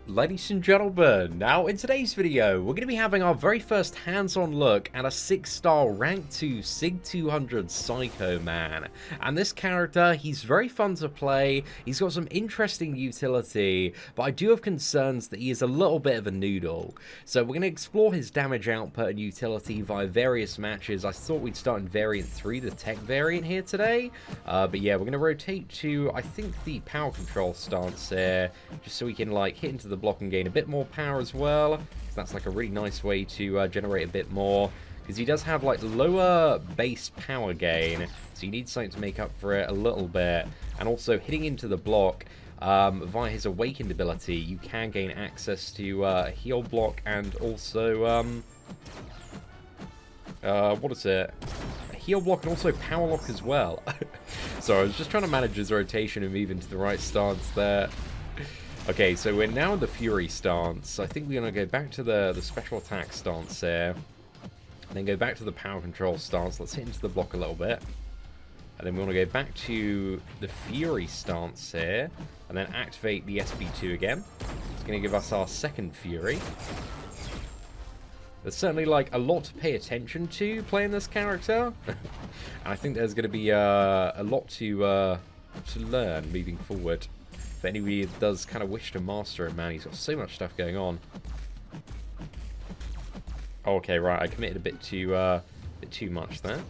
Ladies and gentlemen, now in today's video, we're going to be having our very first hands-on look at a 6-star Rank 2 Sig 200 Psycho Man. And this character, he's very fun to play, he's got some interesting utility, but I do have concerns that he is a little bit of a noodle. So we're going to explore his damage output and utility via various matches. I thought we'd start in variant 3, the tech variant here today. But yeah, we're going to rotate to, I think, the power control stance here, just so we can like hit into the block and gain a bit more power as well. So that's like a really nice way to generate a bit more, because he does have like lower base power gain, so you need something to make up for it a little bit. And also hitting into the block via his awakened ability, you can gain access to heal block and also what is it? A heal block and also power lock as well. So I was just trying to manage his rotation and move into the right stance there. Okay, so we're now in the Fury stance. I think we're going to go back to the special attack stance here. And then go back to the power control stance. Let's hit into the block a little bit. And then we want to go back to the Fury stance here. And then activate the SB2 again. It's going to give us our second Fury. There's certainly like a lot to pay attention to playing this character. And I think there's going to be a lot to learn moving forward. If anybody does kind of wish to master him, man, he's got so much stuff going on. Oh, okay, right, I committed a bit too much there.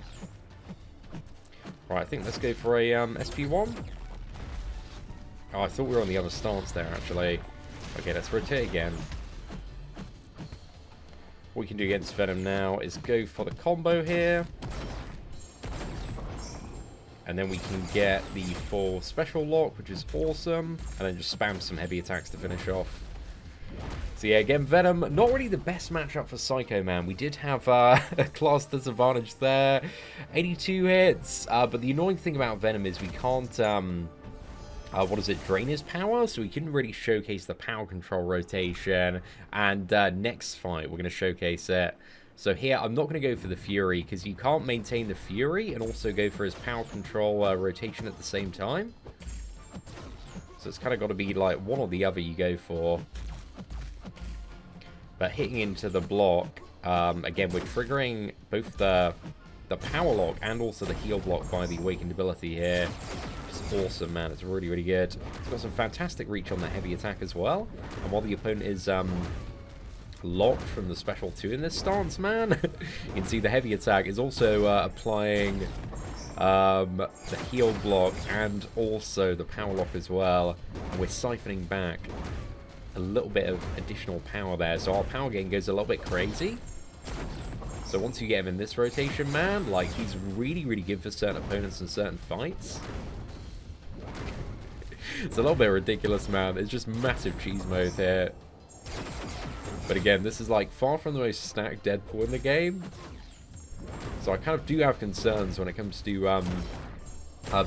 Right, I think let's go for a SP1. Oh, I thought we were on the other stance there, actually. Okay, let's rotate again. What we can do against Venom now is go for the combo here. And then we can get the full special lock, which is awesome. And then just spam some heavy attacks to finish off. So yeah, again, Venom, not really the best matchup for Psycho Man. We did have a class disadvantage there. 82 hits. But the annoying thing about Venom is we can't, drain his power? So we couldn't really showcase the power control rotation. And next fight, we're going to showcase it. So here, I'm not going to go for the Fury, because you can't maintain the Fury and also go for his power control rotation at the same time. So it's kind of got to be like one or the other you go for. But hitting into the block, again, we're triggering both the power lock and also the heal block via the awakened ability here. It's awesome, man. It's really, really good. It's got some fantastic reach on the heavy attack as well. And while the opponent is locked from the special 2 in this stance, man, you can see the heavy attack is also applying the heal block and also the power lock as well, and we're siphoning back a little bit of additional power there, so our power gain goes a little bit crazy. So once you get him in this rotation, man, like, he's really, really good for certain opponents and certain fights. It's a little bit ridiculous, man. It's just massive cheese mode here. But again, this is like far from the most stacked Deadpool in the game. So I kind of do have concerns when it comes to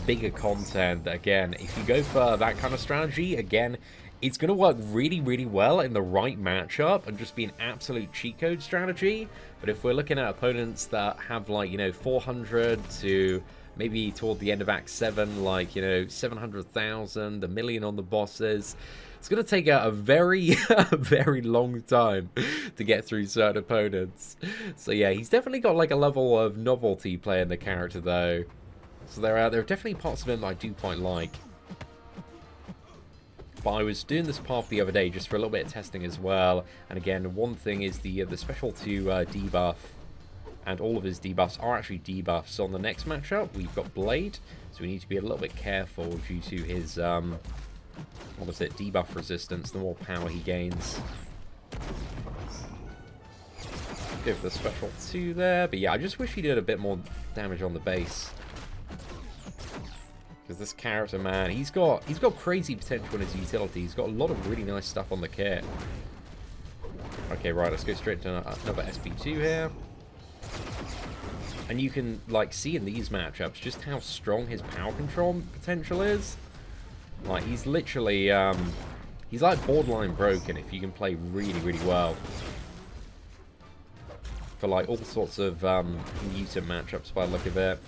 bigger content. Again, if you go for that kind of strategy, again, it's going to work really, really well in the right matchup and just be an absolute cheat code strategy. But if we're looking at opponents that have like, you know, 400 to maybe toward the end of Act 7, like, you know, 700,000, a million on the bosses, it's going to take a very, very long time to get through certain opponents. So yeah, he's definitely got like a level of novelty playing the character though. So there are definitely parts of him that I do quite like. But I was doing this path the other day just for a little bit of testing as well. And again, one thing is the special 2 debuff. And all of his debuffs are actually debuffs. So on the next matchup, we've got Blade. So we need to be a little bit careful due to his what was it, debuff resistance, the more power he gains. Go for the special 2 there, but yeah, I just wish he did a bit more damage on the base. Because this character, man, he's got crazy potential in his utility. He's got a lot of really nice stuff on the kit. Okay, right, let's go straight to another SP2 here. And you can, like, see in these matchups just how strong his power control potential is. Like, he's literally, he's like borderline broken if you can play really, really well. For, like, all sorts of mutant matchups by the look of it.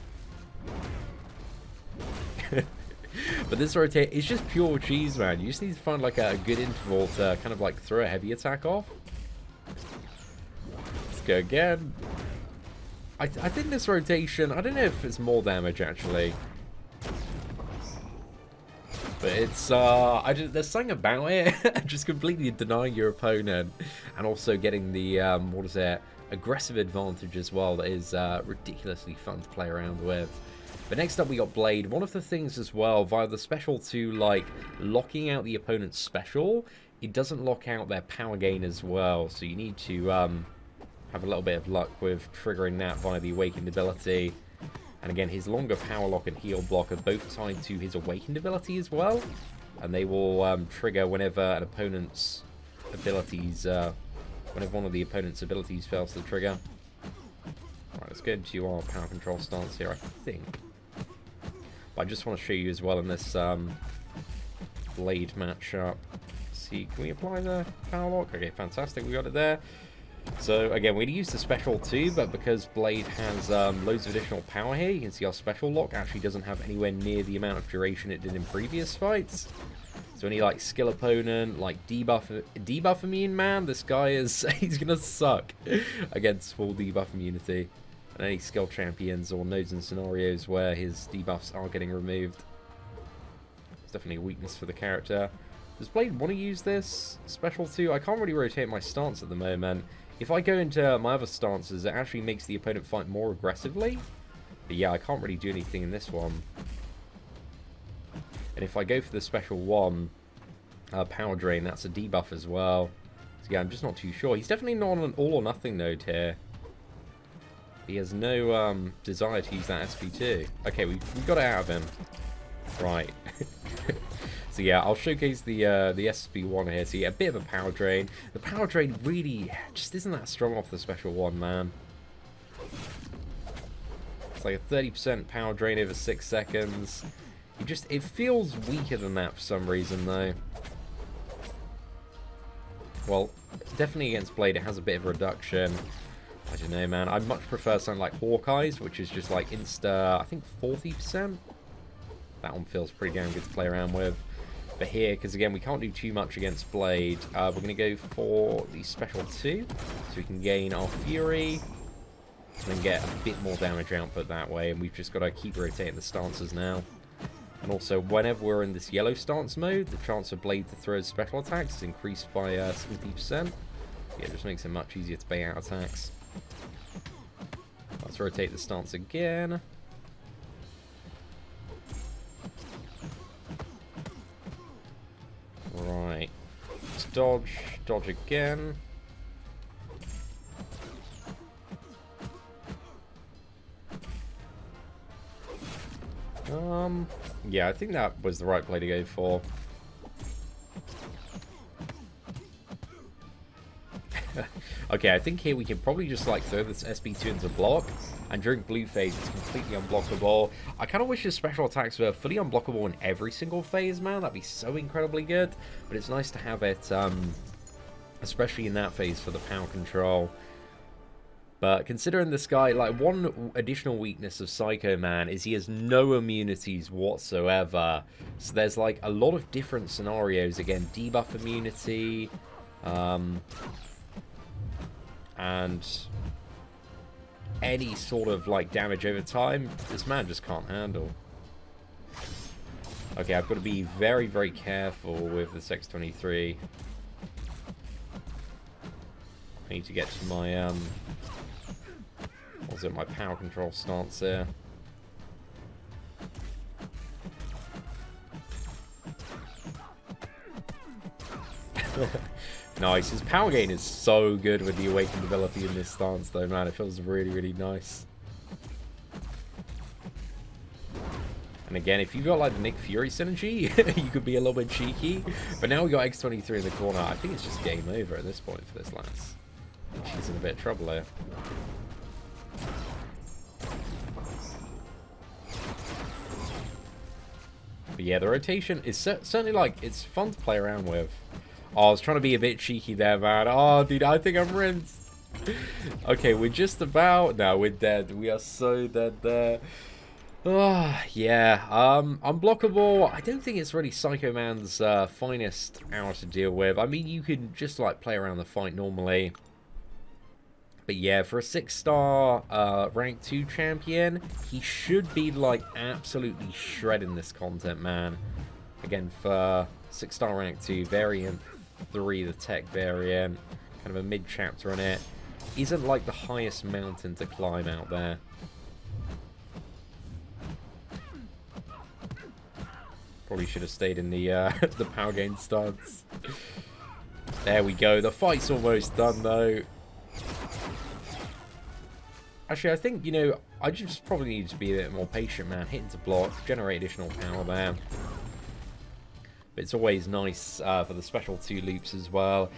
But this rotate is just pure cheese, man. You just need to find like a good interval to kind of like throw a heavy attack off. Let's go again. I think this rotation, I don't know if it's more damage actually. But it's, there's something about it, just completely denying your opponent, and also getting the, what is it, aggressive advantage as well, that is ridiculously fun to play around with. But next up we got Blade. One of the things as well, via the special to, like, locking out the opponent's special, it doesn't lock out their power gain as well, so you need to have a little bit of luck with triggering that via the awakened ability. And again, his longer power lock and heal block are both tied to his awakened ability as well. And they will trigger whenever an opponent's abilities, whenever one of the opponent's abilities fails to trigger. Alright, let's go into our power control stance here, I think. But I just want to show you as well in this Blade matchup. See, can we apply the power lock? Okay, fantastic, we got it there. So again, we'd use the special too, but because Blade has loads of additional power here, you can see our special lock actually doesn't have anywhere near the amount of duration it did in previous fights. So any like skill opponent, like debuff immune, man, this guy is, he's gonna suck against full debuff immunity. And any skill champions or nodes and scenarios where his debuffs are getting removed. It's definitely a weakness for the character. Does Blade want to use this special too? I can't really rotate my stance at the moment. If I go into my other stances, it actually makes the opponent fight more aggressively. But yeah, I can't really do anything in this one. And if I go for the special one, power drain, that's a debuff as well. So yeah, I'm just not too sure. He's definitely not on an all or nothing node here. He has no desire to use that SP2. Okay, we got it out of him. Right. So yeah, I'll showcase the SP1 here. So yeah, a bit of a power drain. The power drain really just isn't that strong off the special one, man. It's like a 30% power drain over 6 seconds. It feels weaker than that for some reason, though. Well, definitely against Blade, it has a bit of a reduction. I don't know, man. I much prefer something like Hawkeye's, which is just like insta, I think 40%. That one feels pretty damn good to play around with. But here, because again, we can't do too much against Blade, we're going to go for the special 2, so we can gain our Fury, and then get a bit more damage output that way, and we've just got to keep rotating the stances now. And also, whenever we're in this yellow stance mode, the chance of Blade to throw his special attacks is increased by 70%. Yeah, it just makes it much easier to bait out attacks. Let's rotate the stance again. Right, let's dodge again. Yeah, I think that was the right play to go for. Okay, I think here we can probably just like throw this SP2 into block, and during blue phase it's completely unblockable. I kind of wish his special attacks were fully unblockable in every single phase, man. That'd be so incredibly good. But it's nice to have it, especially in that phase for the power control. But considering this guy, like, one additional weakness of Psycho Man is he has no immunities whatsoever. So there's like a lot of different scenarios. Again, debuff immunity, and any sort of like damage over time, this man just can't handle. Okay, I've got to be very, very careful with this X23. I need to get to my what was it, my power control stance here. Nice. His power gain is so good with the awakened ability in this stance, though, man. It feels really, really nice. And again, if you've got like the Nick Fury synergy, you could be a little bit cheeky. But now we got X23 in the corner. I think it's just game over at this point for this lass. She's in a bit of trouble here. But yeah, the rotation is certainly like, it's fun to play around with. Oh, I was trying to be a bit cheeky there, man. Oh, dude, I think I'm rinsed. Okay, we're just about... No, we're dead. We are so dead there. Yeah. Unblockable. I don't think it's really Psycho Man's finest hour to deal with. I mean, you can just like play around the fight normally. But yeah, for a 6-star rank 2 champion, he should be like absolutely shredding this content, man. Again, for 6-star rank 2, variant 3, the tech variant, kind of a mid-chapter on it, isn't like the highest mountain to climb out there. Probably should have stayed in the the power gain stance. There we go. The fight's almost done, though. Actually, I think, you know, I just probably need to be a bit more patient, man. Hit into block, generate additional power there. But it's always nice for the special 2 loops as well.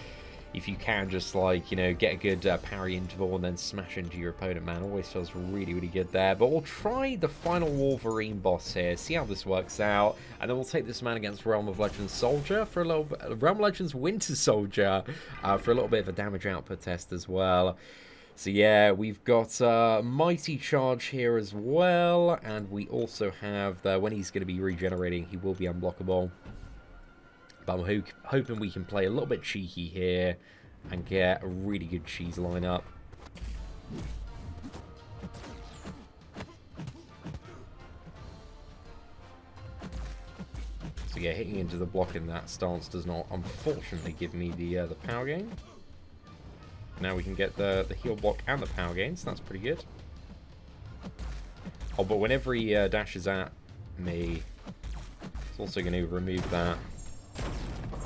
If you can just, like, you know, get a good parry interval and then smash into your opponent, man. Always feels really, really good there. But we'll try the final Wolverine boss here, see how this works out. And then we'll take this man against Realm of Legends Soldier for a little bit. Realm of Legends Winter Soldier for a little bit of a damage output test as well. So yeah, we've got Mighty Charge here as well. And we also have, when he's going to be regenerating, he will be unblockable. But I'm hoping we can play a little bit cheeky here and get a really good cheese lineup. So yeah, hitting into the block in that stance does not, unfortunately, give me the power gain. Now we can get the heal block and the power gain, so that's pretty good. Oh, but whenever he dashes at me, it's also going to remove that.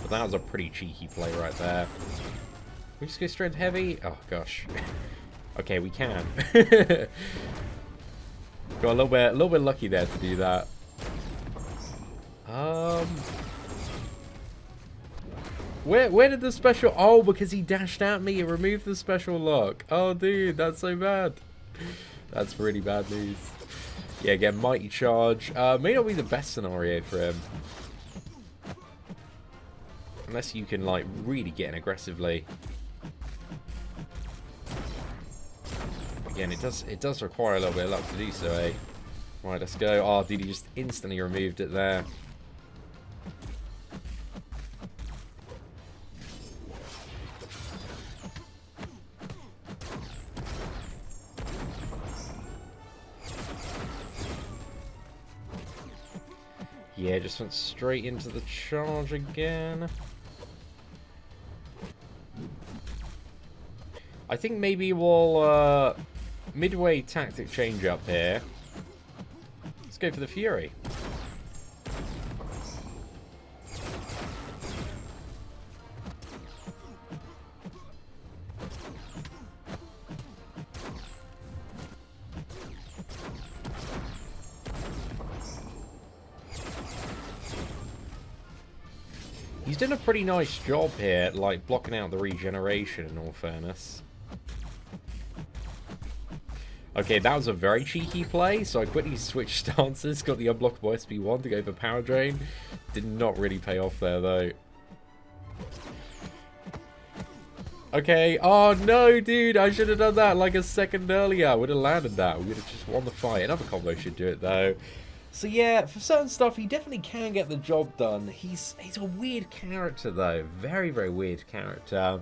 But that was a pretty cheeky play right there. We just go straight to heavy? Oh, gosh. Okay, we can. Got a little bit lucky there to do that. Where did the special... Oh, because he dashed at me and removed the special lock. Oh, dude, that's so bad. That's really bad news. Yeah, again, Mighty Charge. May not be the best scenario for him. Unless you can, like, really get in aggressively. Again, it does require a little bit of luck to do so, eh? Right, let's go. Oh, dude, he just instantly removed it there. Yeah, just went straight into the charge again. I think maybe we'll midway tactic change up here. Let's go for the Fury. He's done a pretty nice job here, like blocking out the regeneration in all fairness. Okay, that was a very cheeky play, so I quickly switched stances, got the unblockable SP1 to go for power drain. Did not really pay off there, though. Okay, oh no, dude, I should have done that like a second earlier. I would have landed that. We would have just won the fight. Another combo should do it, though. So yeah, for certain stuff, he definitely can get the job done. He's a weird character, though. Very, very weird character.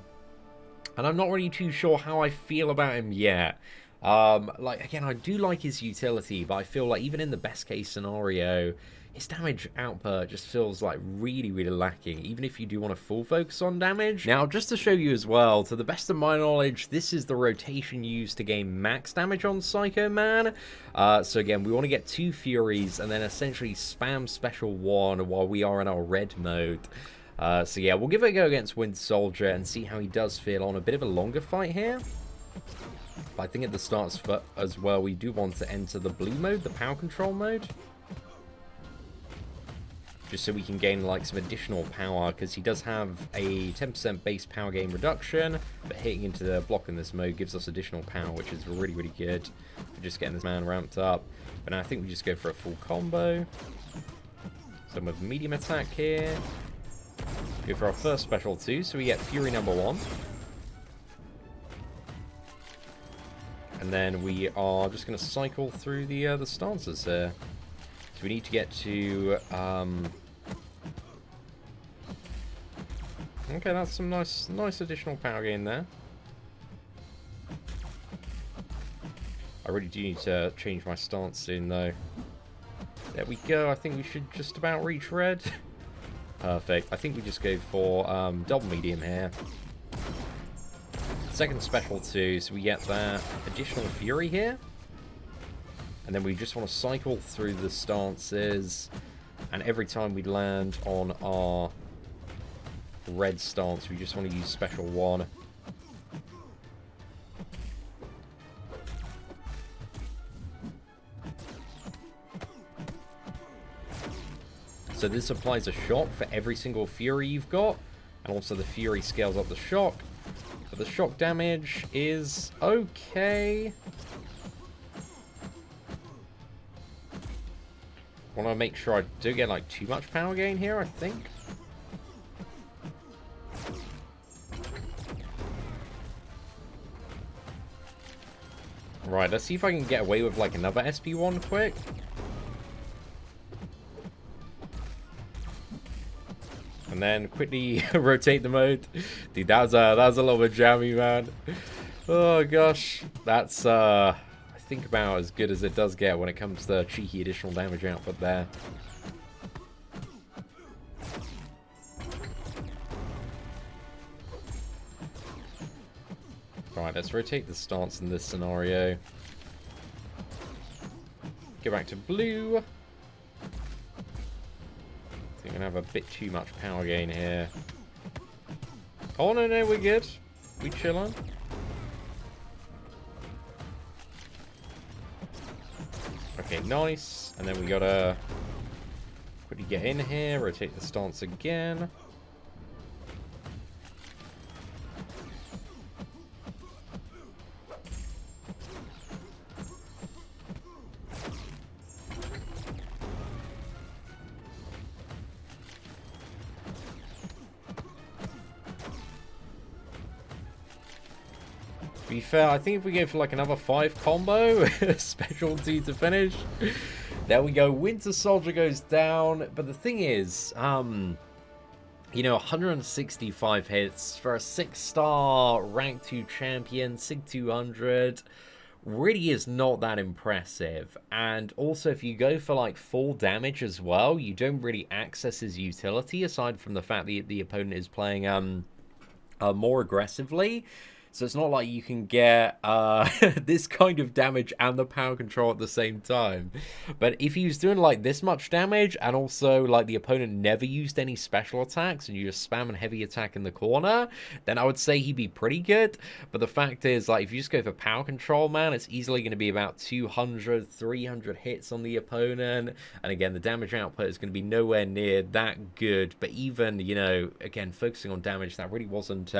And I'm not really too sure how I feel about him yet. Like, again, I do like his utility, but I feel like even in the best case scenario, his damage output just feels like really, really lacking, even if you do want to full focus on damage. Now, just to show you as well, to the best of my knowledge, this is the rotation used to gain max damage on Psycho Man. So again, we want to get 2 Furies and then essentially spam special 1 while we are in our red mode. So yeah, we'll give it a go against Winter Soldier and see how he does feel on a bit of a longer fight here. But I think at the start as well, we do want to enter the blue mode, the power control mode. Just so we can gain like some additional power, because he does have a 10% base power gain reduction, but hitting into the block in this mode gives us additional power, which is really, really good for just getting this man ramped up. But now I think we just go for a full combo. Some with medium attack here. Go for our first special 2, so we get Fury number 1. And then we are just going to cycle through the stances here. So we need to get to... Okay, that's some nice additional power gain there. I really do need to change my stance soon, though. There we go. I think we should just about reach red. Perfect. I think we just go for double medium here. Second special too, so we get that additional fury here. And then we just want to cycle through the stances. And every time we land on our red stance, we just want to use special 1. So this applies a shock for every single fury you've got. And also the fury scales up the shock. But the shock damage is okay. Want to make sure I do get like too much power gain here, I think. Right, let's see if I can get away with like another SP1 quick. And then quickly rotate the mode. Dude, that was a little bit jammy, man. Oh gosh. That's I think about as good as it does get when it comes to cheeky additional damage output there. Alright, let's rotate the stance in this scenario. Go back to blue. I think we're going to have a bit too much power gain here. Oh, no, we're good. We chillin'. Okay, nice. And then we got to quickly get in here, rotate the stance again. To be fair, I think if we go for like another 5 combo, specialty to finish. There we go, Winter Soldier goes down. But the thing is, you know, 165 hits for a 6-star rank 2 champion, SIG 200, really is not that impressive. And also, if you go for like full damage as well, you don't really access his utility, aside from the fact that the opponent is playing more aggressively. So it's not like you can get this kind of damage and the power control at the same time. But if he was doing like this much damage and also like the opponent never used any special attacks and you just spam and heavy attack in the corner, then I would say he'd be pretty good. But the fact is, like, if you just go for power control, man, it's easily going to be about 200, 300 hits on the opponent. And again, the damage output is going to be nowhere near that good. But even, you know, again, focusing on damage, that really wasn't...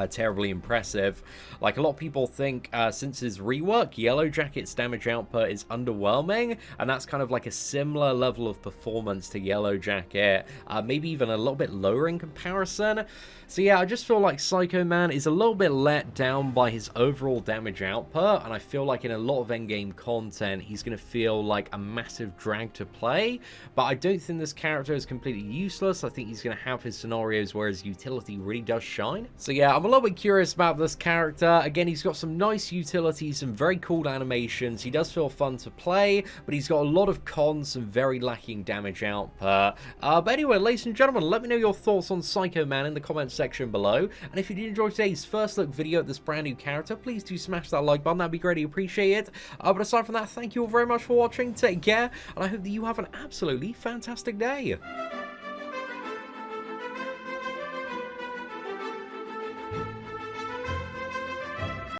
terribly impressive. Like, a lot of people think since his rework, Yellow Jacket's damage output is underwhelming, and that's kind of like a similar level of performance to Yellow Jacket, maybe even a little bit lower in comparison. So yeah, I just feel like Psycho Man is a little bit let down by his overall damage output, and I feel like in a lot of endgame content, he's going to feel like a massive drag to play, but I don't think this character is completely useless. I think he's going to have his scenarios where his utility really does shine. So yeah, I'm a little bit curious about this character. Again, he's got some nice utility, some very cool animations. He does feel fun to play, but he's got a lot of cons and very lacking damage output. But anyway, ladies and gentlemen, let me know your thoughts on Psycho Man in the comments section below. And if you did enjoy today's first look video at this brand new character, please do smash that like button. That'd be greatly appreciated. But aside from that, thank you all very much for watching. Take care, and I hope that you have an absolutely fantastic day.